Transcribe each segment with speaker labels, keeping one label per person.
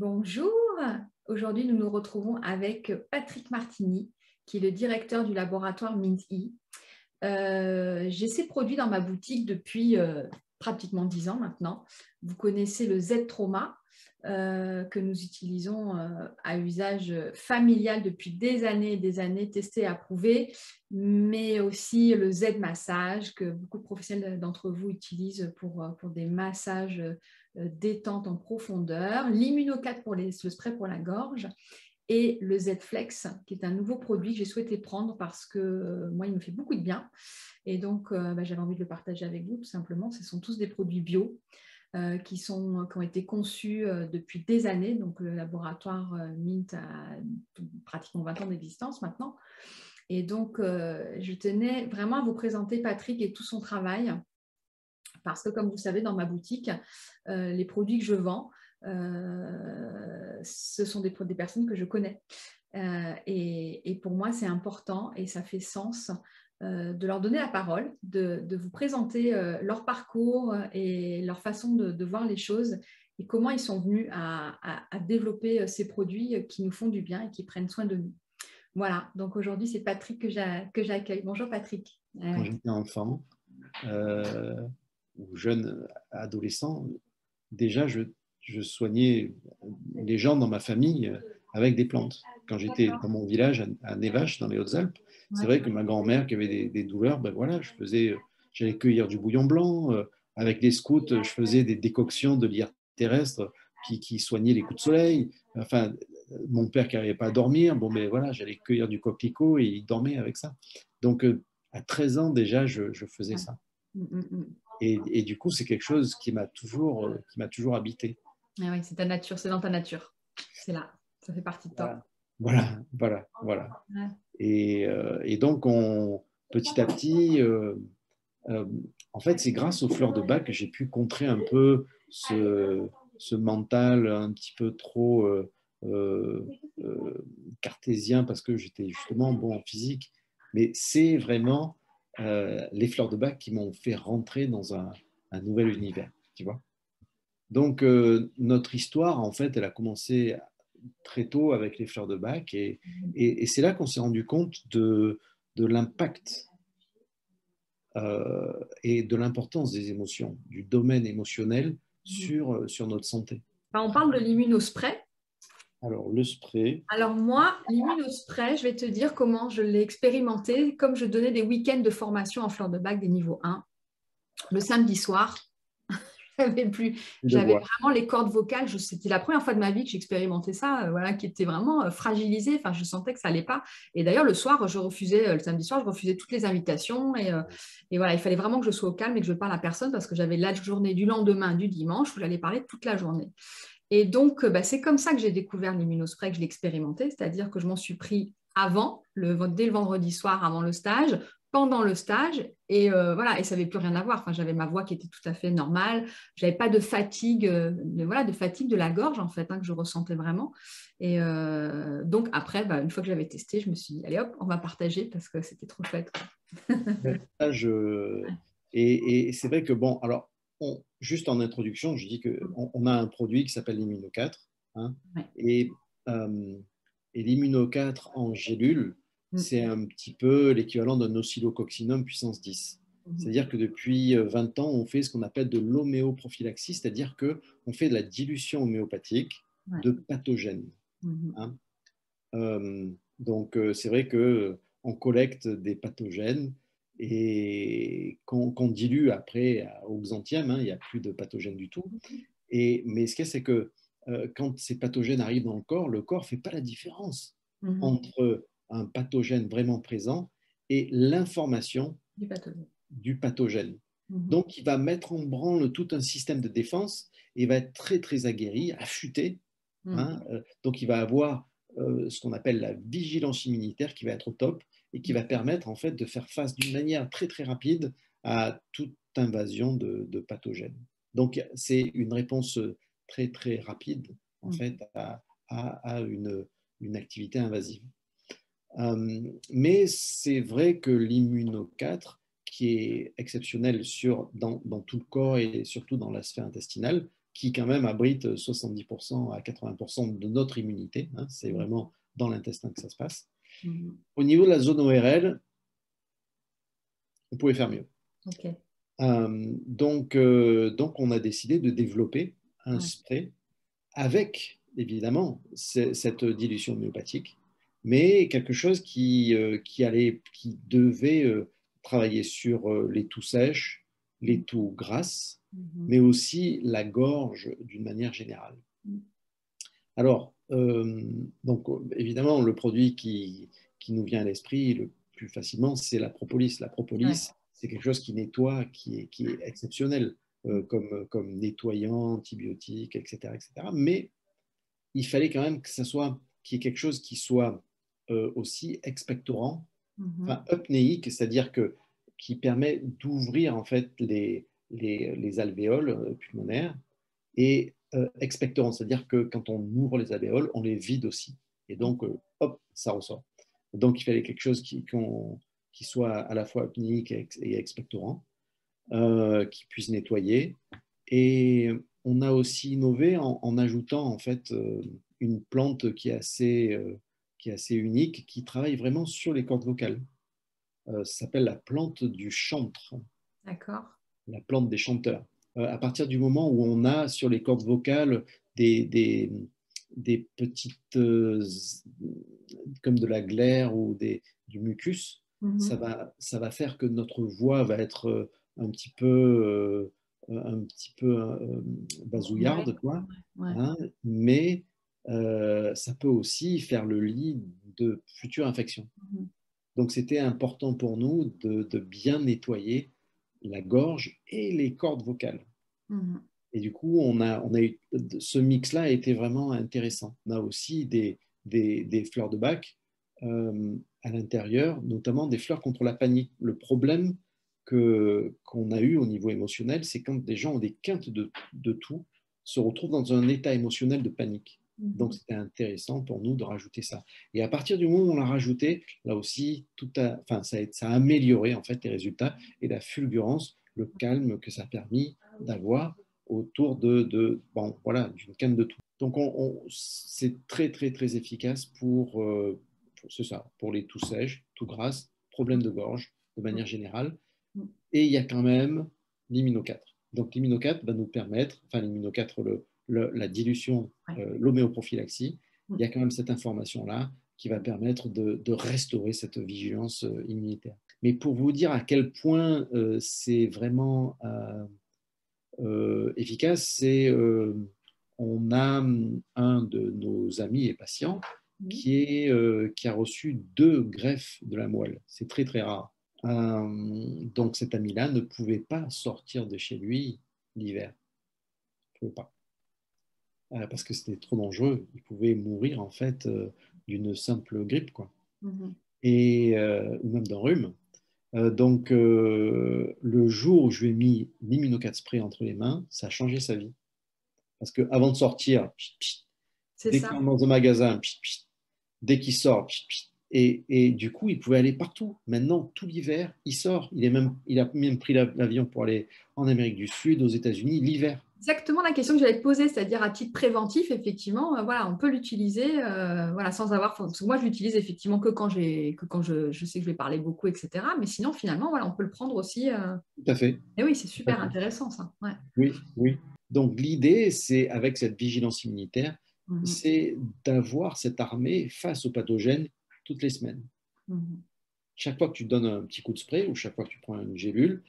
Speaker 1: Bonjour, aujourd'hui nous nous retrouvons avec Patrick Martini, qui est le directeur du laboratoire MintE. J'ai ces produits dans ma boutique depuis pratiquement 10 ans maintenant. Vous connaissez le Z-Trauma que nous utilisons à usage familial depuis des années, testé et approuvé, mais aussi le Z-Massage que beaucoup de professionnels d'entre vous utilisent pour des massages détente en profondeur, l'Immuno4 pour le spray pour la gorge et le Z-Flex qui est un nouveau produit que j'ai souhaité prendre parce que moi il me fait beaucoup de bien et donc j'avais envie de le partager avec vous tout simplement. Ce sont tous des produits bio qui ont été conçus depuis des années. Donc le laboratoire Mint a pratiquement 20 ans d'existence maintenant et donc je tenais vraiment à vous présenter Patrick et tout son travail. Parce que, comme vous savez, dans ma boutique, les produits que je vends, ce sont des personnes que je connais. Et pour moi, c'est important et ça fait sens de leur donner la parole, de vous présenter leur parcours et leur façon de voir les choses et comment ils sont venus à développer ces produits qui nous font du bien et qui prennent soin de nous. Voilà, donc aujourd'hui, c'est Patrick que j'accueille. Bonjour Patrick.
Speaker 2: Quand j'étais enfant ou jeune adolescent, déjà je soignais les gens dans ma famille avec des plantes. Quand j'étais dans mon village à Névache, dans les Hautes-Alpes, c'est vrai que ma grand-mère qui avait des douleurs, ben voilà, j'allais cueillir du bouillon blanc. Avec les scouts, je faisais des décoctions de lierre terrestre qui soignaient les coups de soleil. Enfin, mon père qui n'arrivait pas à dormir, bon, mais voilà, j'allais cueillir du coquelicot et il dormait avec ça. Donc, à 13 ans déjà, je faisais ça. Et du coup, c'est quelque chose qui m'a toujours habité.
Speaker 1: Ah oui, c'est ta nature, c'est dans ta nature. C'est là, ça fait partie de toi.
Speaker 2: Voilà.
Speaker 1: Ouais.
Speaker 2: Et donc, petit à petit, en fait, c'est grâce aux fleurs de bac que j'ai pu contrer un peu ce mental un petit peu trop cartésien parce que j'étais justement bon en physique. Mais c'est vraiment les fleurs de bac qui m'ont fait rentrer dans un nouvel univers, tu vois. Donc, notre histoire, en fait, elle a commencé très tôt avec les fleurs de bac et c'est là qu'on s'est rendu compte de l'impact et de l'importance des émotions, du domaine émotionnel sur notre santé.
Speaker 1: On parle de l'immunospray.
Speaker 2: Alors, le spray.
Speaker 1: Alors moi, l'immunospray, je vais te dire comment je l'ai expérimenté, comme je donnais des week-ends de formation en fleurs de bac des niveaux 1. Le samedi soir, j'avais vraiment les cordes vocales. C'était la première fois de ma vie que j'expérimentais ça, voilà, qui était vraiment fragilisée. Enfin, je sentais que ça allait pas. Et d'ailleurs, le soir, je refusais, le samedi soir, je refusais toutes les invitations. Et voilà, il fallait vraiment que je sois au calme et que je parle à personne parce que j'avais la journée du lendemain, du dimanche, où j'allais parler toute la journée. Et donc, c'est comme ça que j'ai découvert l'immunospray, que je l'ai expérimenté, c'est-à-dire que je m'en suis pris dès le vendredi soir, avant le stage, pendant le stage, et voilà, et ça n'avait plus rien à voir. Enfin, j'avais ma voix qui était tout à fait normale, je n'avais pas de fatigue, de fatigue de la gorge, en fait, que je ressentais vraiment. Et donc, après, une fois que j'avais testé, je me suis dit, allez hop, on va partager parce que c'était trop chouette.
Speaker 2: Et c'est vrai que, bon, alors, juste en introduction, je dis qu'on a un produit qui s'appelle l'Immuno4. Hein,
Speaker 1: ouais.
Speaker 2: Et l'Immuno4 en gélule, c'est un petit peu l'équivalent d'un oscillococcinum puissance 10. C'est-à-dire que depuis 20 ans, on fait ce qu'on appelle de l'homéoprophylaxie, c'est-à-dire qu'on fait de la dilution homéopathique de pathogènes. Hein. Donc, c'est vrai qu'on collecte des pathogènes et qu'on dilue après au xanthième, hein, il n'y a plus de pathogènes du tout. Mais ce qu'il y a, c'est que quand ces pathogènes arrivent dans le corps ne fait pas la différence entre un pathogène vraiment présent et l'information du pathogène. Donc, il va mettre en branle tout un système de défense et va être très, très aguerri, affûté. Hein, donc, il va avoir ce qu'on appelle la vigilance immunitaire qui va être au top et qui va permettre en fait de faire face d'une manière très, très rapide à toute invasion de pathogènes. Donc, c'est une réponse très, très rapide en fait à une activité invasive. Mais c'est vrai que l'immuno4, qui est exceptionnel dans tout le corps et surtout dans la sphère intestinale, qui quand même abrite 70% à 80% de notre immunité. Hein, c'est vraiment dans l'intestin que ça se passe. Au niveau de la zone ORL, on pouvait faire mieux.
Speaker 1: Okay.
Speaker 2: Donc, on a décidé de développer un spray avec, évidemment, cette dilution homéopathique, mais quelque chose qui devait travailler sur les toux sèches, les toux grasses, mais aussi la gorge d'une manière générale. Alors, donc, évidemment, le produit qui nous vient à l'esprit le plus facilement, c'est la propolis. La propolis, c'est quelque chose qui nettoie, qui est exceptionnel, comme nettoyant, antibiotique, etc., etc. Mais il fallait quand même que ça soit qu'il y ait quelque chose qui soit aussi expectorant, enfin apnéique, c'est-à-dire qui permet d'ouvrir en fait les alvéoles pulmonaires et expectorant, c'est-à-dire que quand on ouvre les alvéoles, on les vide aussi. Et donc, hop, ça ressort. Donc, il fallait quelque chose qui soit à la fois apnéique et expectorant, qui puisse nettoyer. Et on a aussi innové en ajoutant en fait une plante qui est assez unique, qui travaille vraiment sur les cordes vocales. Ça s'appelle la plante du chantre.
Speaker 1: D'accord.
Speaker 2: La plante des chanteurs. À partir du moment où on a sur les cordes vocales des petites, comme de la glaire ou du mucus, ça va faire que notre voix va être un petit peu basouillarde, quoi. Hein, mais ça peut aussi faire le lit de futures infections. Donc, c'était important pour nous de bien nettoyer la gorge et les cordes vocales. Et du coup, on a eu, ce mix-là a été vraiment intéressant. On a aussi des fleurs de bac à l'intérieur, notamment des fleurs contre la panique. Le problème qu'on a eu au niveau émotionnel, c'est quand des gens ont des quintes de toux, se retrouvent dans un état émotionnel de panique. Donc, c'était intéressant pour nous de rajouter ça. Et à partir du moment où on l'a rajouté, là aussi, ça a amélioré en fait les résultats et la fulgurance, le calme que ça a permis d'avoir autour d'une canne de toux. Donc, c'est très, très, très efficace c'est ça, pour les toux sèches, toux grasses, problèmes de gorge de manière générale. Et il y a quand même l'immuno 4. Donc, l'immuno 4 va nous permettre, enfin, l'immuno 4, la dilution, l'homéoprophylaxie, il y a quand même cette information-là qui va permettre de restaurer cette vigilance immunitaire. Mais pour vous dire à quel point c'est vraiment efficace, on a un de nos amis et patients qui a reçu 2 greffes de la moelle. C'est très, très rare. Donc cet ami-là ne pouvait pas sortir de chez lui l'hiver. Il ne pouvait pas. Parce que c'était trop dangereux. Il pouvait mourir en fait d'une simple grippe, quoi. Et, ou même d'un rhume. Donc le jour où je lui ai mis l'immuno 4 spray entre les mains, ça a changé sa vie. Parce qu'avant de sortir, dès qu'il est dans un magasin, dès qu'il sort, et du coup, il pouvait aller partout. Maintenant, tout l'hiver, il sort. Il a même pris l'avion pour aller en Amérique du Sud, aux États-Unis, l'hiver.
Speaker 1: Exactement la question que j'allais te poser, c'est-à-dire à titre préventif, effectivement, voilà, on peut l'utiliser voilà, sans avoir. Parce que moi, je l'utilise effectivement que quand je sais que je vais parler beaucoup, etc. Mais sinon, finalement, voilà, on peut le prendre aussi.
Speaker 2: Tout à fait.
Speaker 1: Et oui, c'est super intéressant, ça. Ouais.
Speaker 2: Oui, oui. Donc, l'idée, c'est, avec cette vigilance immunitaire, c'est d'avoir cette armée face aux pathogènes toutes les semaines. Chaque fois que tu donnes un petit coup de spray ou chaque fois que tu prends une gélule,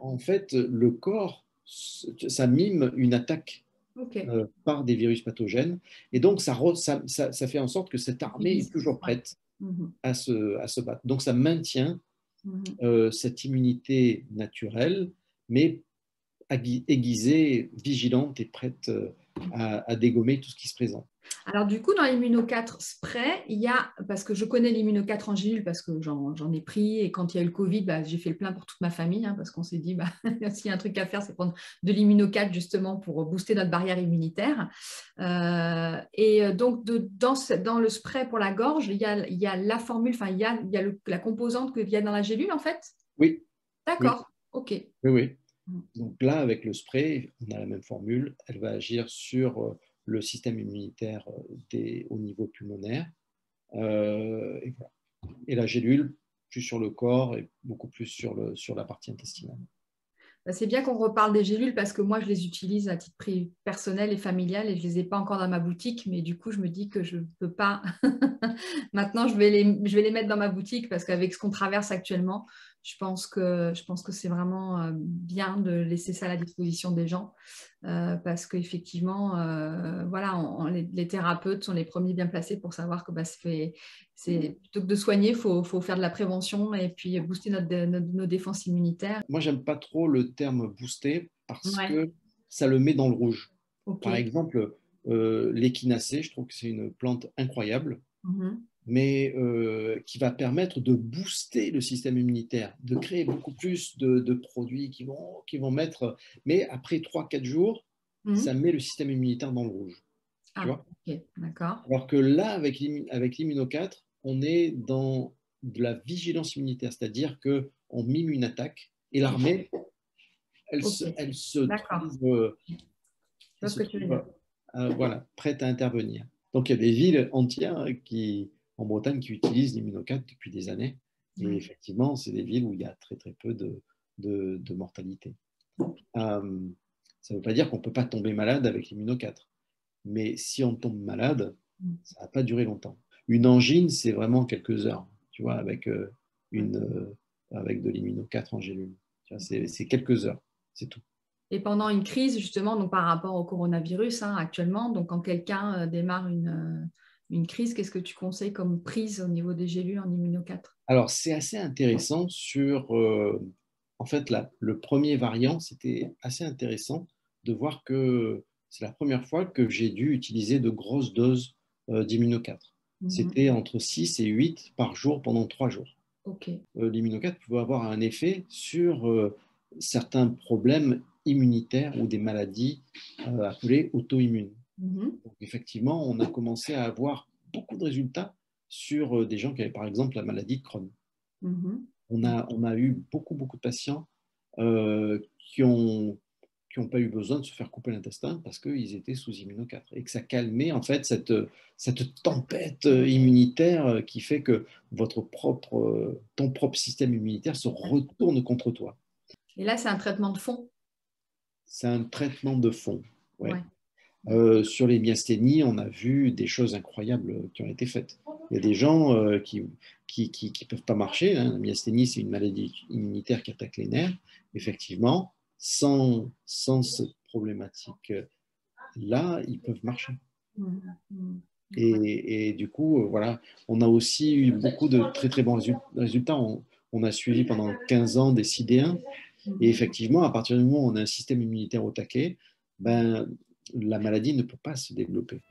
Speaker 2: en fait, le corps, ça mime une attaque par des virus pathogènes. Et donc, ça fait en sorte que cette armée est toujours prête à se battre. Donc, ça maintient cette immunité naturelle, mais aiguisée, vigilante et prête à dégommer tout ce qui se présente.
Speaker 1: Alors, du coup, dans l'immuno 4 spray, il y a, parce que je connais l'immuno 4 en gélule parce que j'en ai pris et quand il y a eu le Covid, j'ai fait le plein pour toute ma famille parce qu'on s'est dit, s'il y a un truc à faire, c'est prendre de l'immuno 4 justement pour booster notre barrière immunitaire. Et donc, dans le spray pour la gorge, il y a la formule, enfin, il y a la composante qu'il y a dans la gélule en fait.
Speaker 2: Oui.
Speaker 1: D'accord,
Speaker 2: oui.
Speaker 1: ok.
Speaker 2: Oui, oui. Donc là, avec le spray, on a la même formule. Elle va agir sur le système immunitaire au niveau pulmonaire. Et, voilà. Et la gélule, plus sur le corps et beaucoup plus sur la partie intestinale.
Speaker 1: C'est bien qu'on reparle des gélules parce que moi, je les utilise à titre personnel et familial et je ne les ai pas encore dans ma boutique. Mais du coup, je me dis que je ne peux pas. Maintenant, je vais les mettre dans ma boutique parce qu'avec ce qu'on traverse actuellement, je pense que c'est vraiment bien de laisser ça à la disposition des gens parce qu'effectivement, voilà, les thérapeutes sont les premiers bien placés pour savoir que plutôt que de soigner, il faut faire de la prévention et puis booster nos défenses immunitaires.
Speaker 2: Moi, j'aime pas trop le terme booster parce
Speaker 1: Ouais.
Speaker 2: que ça le met dans le rouge.
Speaker 1: Ok.
Speaker 2: Par exemple, l'échinacée, je trouve que c'est une plante incroyable, mais qui va permettre de booster le système immunitaire, de créer beaucoup plus de produits qui vont mettre. Mais après 3-4 jours, ça met le système immunitaire dans le rouge. Tu vois?
Speaker 1: Ok, d'accord.
Speaker 2: Alors que là, avec l'immuno 4, on est dans de la vigilance immunitaire, c'est-à-dire qu'on mime une attaque et l'armée, elle se trouve,
Speaker 1: Je vois ce que tu veux dire.
Speaker 2: voilà, prête à intervenir. Donc il y a des villes entières en Bretagne qui utilisent l'immuno 4 depuis des années. Et effectivement, c'est des villes où il y a très très peu de mortalité. Ça ne veut pas dire qu'on ne peut pas tomber malade avec l'immuno 4. Mais si on tombe malade, ça ne va pas durer longtemps. Une angine, c'est vraiment quelques heures, tu vois, avec de l'immuno 4 en gélule. C'est quelques heures, c'est tout.
Speaker 1: Et pendant une crise, justement, donc par rapport au coronavirus actuellement, donc quand quelqu'un démarre une crise, qu'est-ce que tu conseilles comme prise au niveau des gélules en immuno 4?
Speaker 2: Alors, c'est assez intéressant en fait, le premier variant, c'était assez intéressant de voir que c'est la première fois que j'ai dû utiliser de grosses doses d'immuno 4. C'était entre 6 et 8 par jour pendant 3 jours.
Speaker 1: Okay.
Speaker 2: L'immuno 4 pouvait avoir un effet sur certains problèmes immunitaires ou des maladies appelées auto-immunes. Donc, effectivement, on a commencé à avoir beaucoup de résultats sur des gens qui avaient par exemple la maladie de Crohn. On a eu beaucoup de patients qui n'ont pas eu besoin de se faire couper l'intestin parce qu'ils étaient sous immuno 4 et que ça calmait en fait cette tempête immunitaire qui fait que ton propre système immunitaire se retourne contre toi.
Speaker 1: Et là, c'est un traitement de fond?
Speaker 2: C'est un traitement de fond, ouais.
Speaker 1: Ouais.
Speaker 2: Sur les myasthénies, on a vu des choses incroyables qui ont été faites. Il y a des gens qui peuvent pas marcher. Hein. La myasthénie, c'est une maladie immunitaire qui attaque les nerfs. Effectivement, sans cette problématique-là, ils peuvent marcher. Et du coup, voilà, on a aussi eu beaucoup de très très bons résultats. On a suivi pendant 15 ans des sidéens. Et effectivement, à partir du moment où on a un système immunitaire au taquet, ben, la maladie ne peut pas se développer.